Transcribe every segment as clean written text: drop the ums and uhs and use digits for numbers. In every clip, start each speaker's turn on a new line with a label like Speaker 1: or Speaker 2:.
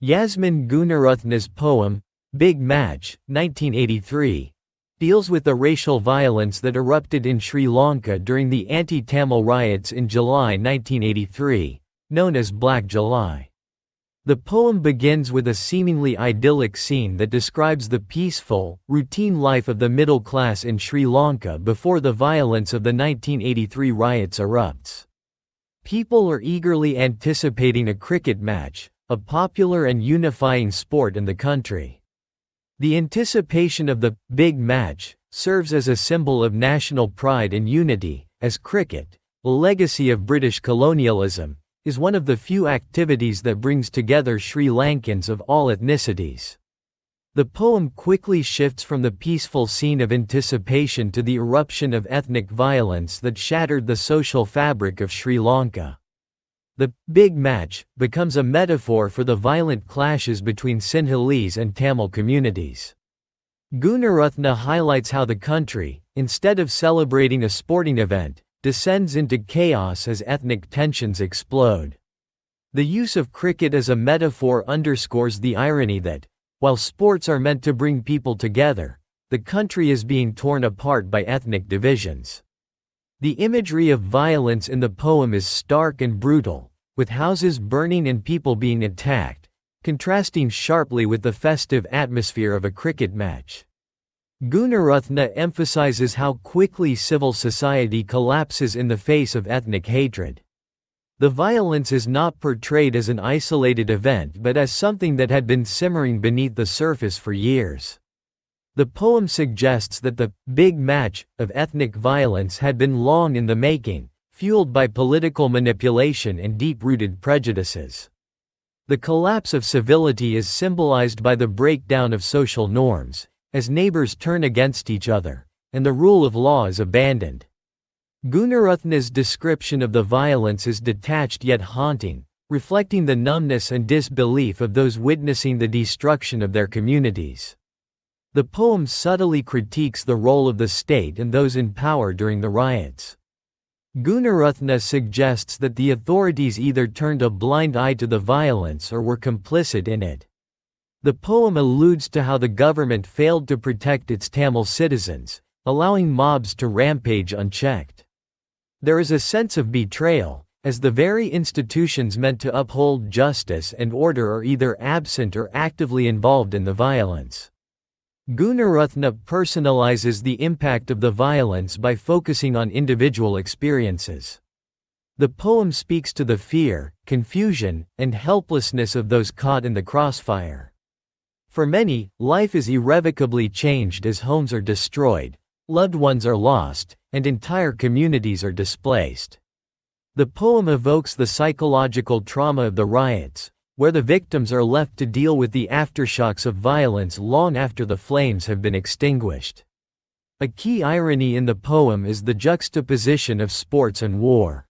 Speaker 1: Yasmin Gooneratne's poem, Big Match, 1983, deals with the racial violence that erupted in Sri Lanka during the anti-Tamil riots in July 1983, known as Black July. The poem begins with a seemingly idyllic scene that describes the peaceful, routine life of the middle class in Sri Lanka before the violence of the 1983 riots erupts. People are eagerly anticipating a cricket match, a popular and unifying sport in the country. The anticipation of the big match serves as a symbol of national pride and unity, as cricket, a legacy of British colonialism, is one of the few activities that brings together Sri Lankans of all ethnicities. The poem quickly shifts from the peaceful scene of anticipation to the eruption of ethnic violence that shattered the social fabric of Sri Lanka. The big match becomes a metaphor for the violent clashes between Sinhalese and Tamil communities. Gooneratne highlights how the country, instead of celebrating a sporting event, descends into chaos as ethnic tensions explode. The use of cricket as a metaphor underscores the irony that, while sports are meant to bring people together, the country is being torn apart by ethnic divisions. The imagery of violence in the poem is stark and brutal, with houses burning and people being attacked, contrasting sharply with the festive atmosphere of a cricket match. Gooneratne emphasizes how quickly civil society collapses in the face of ethnic hatred. The violence is not portrayed as an isolated event but as something that had been simmering beneath the surface for years. The poem suggests that the big match of ethnic violence had been long in the making, fueled by political manipulation and deep-rooted prejudices. The collapse of civility is symbolized by the breakdown of social norms, as neighbors turn against each other, and the rule of law is abandoned. Gooneratne's description of the violence is detached yet haunting, reflecting the numbness and disbelief of those witnessing the destruction of their communities. The poem subtly critiques the role of the state and those in power during the riots. Gooneratne suggests that the authorities either turned a blind eye to the violence or were complicit in it. The poem alludes to how the government failed to protect its Tamil citizens, allowing mobs to rampage unchecked. There is a sense of betrayal, as the very institutions meant to uphold justice and order are either absent or actively involved in the violence. Gooneratne personalizes the impact of the violence by focusing on individual experiences. The poem speaks to the fear, confusion, and helplessness of those caught in the crossfire. For many, life is irrevocably changed as homes are destroyed, loved ones are lost, and entire communities are displaced. The poem evokes the psychological trauma of the riots, where the victims are left to deal with the aftershocks of violence long after the flames have been extinguished. A key irony in the poem is the juxtaposition of sports and war.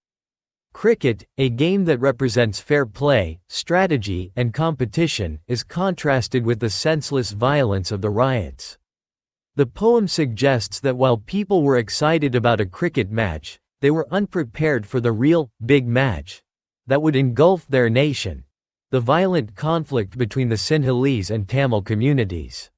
Speaker 1: Cricket, a game that represents fair play, strategy, and competition, is contrasted with the senseless violence of the riots. The poem suggests that while people were excited about a cricket match, they were unprepared for the real, big match that would engulf their nation: the violent conflict between the Sinhalese and Tamil communities.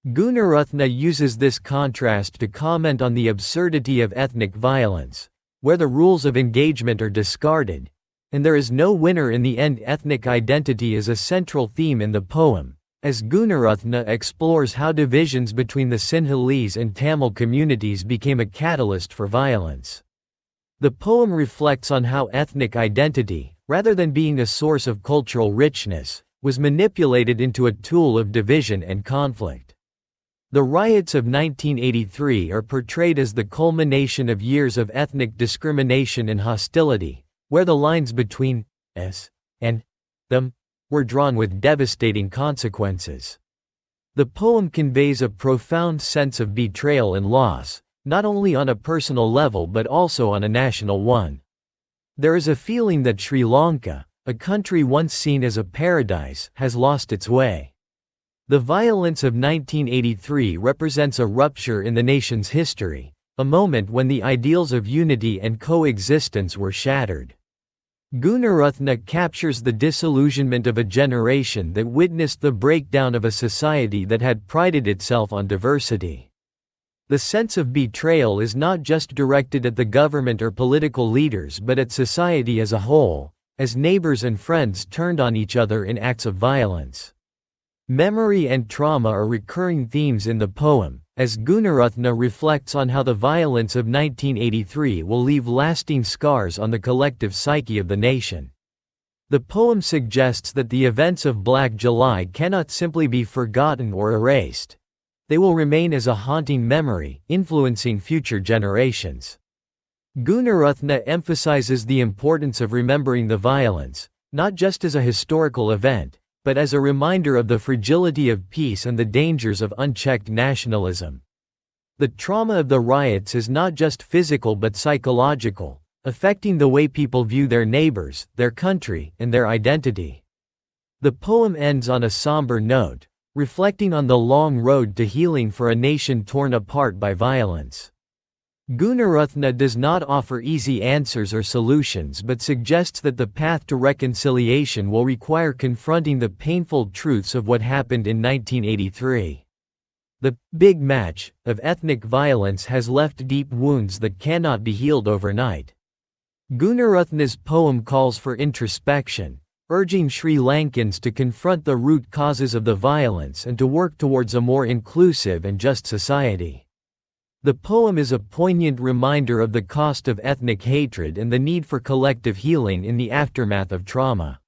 Speaker 1: Gooneratne uses this contrast to comment on the absurdity of ethnic violence, where the rules of engagement are discarded, and there is no winner in the end. Ethnic identity is a central theme in the poem, as Gooneratne explores how divisions between the Sinhalese and Tamil communities became a catalyst for violence. The poem reflects on how ethnic identity, rather than being a source of cultural richness, was manipulated into a tool of division and conflict. The riots of 1983 are portrayed as the culmination of years of ethnic discrimination and hostility, where the lines between us and them were drawn with devastating consequences. The poem conveys a profound sense of betrayal and loss, not only on a personal level but also on a national one. There is a feeling that Sri Lanka, a country once seen as a paradise, has lost its way. The violence of 1983 represents a rupture in the nation's history, a moment when the ideals of unity and coexistence were shattered. Gooneratne captures the disillusionment of a generation that witnessed the breakdown of a society that had prided itself on diversity. The sense of betrayal is not just directed at the government or political leaders but at society as a whole, as neighbors and friends turned on each other in acts of violence. Memory and trauma are recurring themes in the poem, as Gooneratne reflects on how the violence of 1983 will leave lasting scars on the collective psyche of the nation. The poem suggests that the events of Black July cannot simply be forgotten or erased. They will remain as a haunting memory, influencing future generations. Gooneratne emphasizes the importance of remembering the violence, not just as a historical event, but as a reminder of the fragility of peace and the dangers of unchecked nationalism. The trauma of the riots is not just physical but psychological, affecting the way people view their neighbors, their country, and their identity. The poem ends on a somber note, reflecting on the long road to healing for a nation torn apart by violence. Gooneratne does not offer easy answers or solutions but suggests that the path to reconciliation will require confronting the painful truths of what happened in 1983. The big match of ethnic violence has left deep wounds that cannot be healed overnight. Gooneratne's poem calls for introspection, urging Sri Lankans to confront the root causes of the violence and to work towards a more inclusive and just society. The poem is a poignant reminder of the cost of ethnic hatred and the need for collective healing in the aftermath of trauma.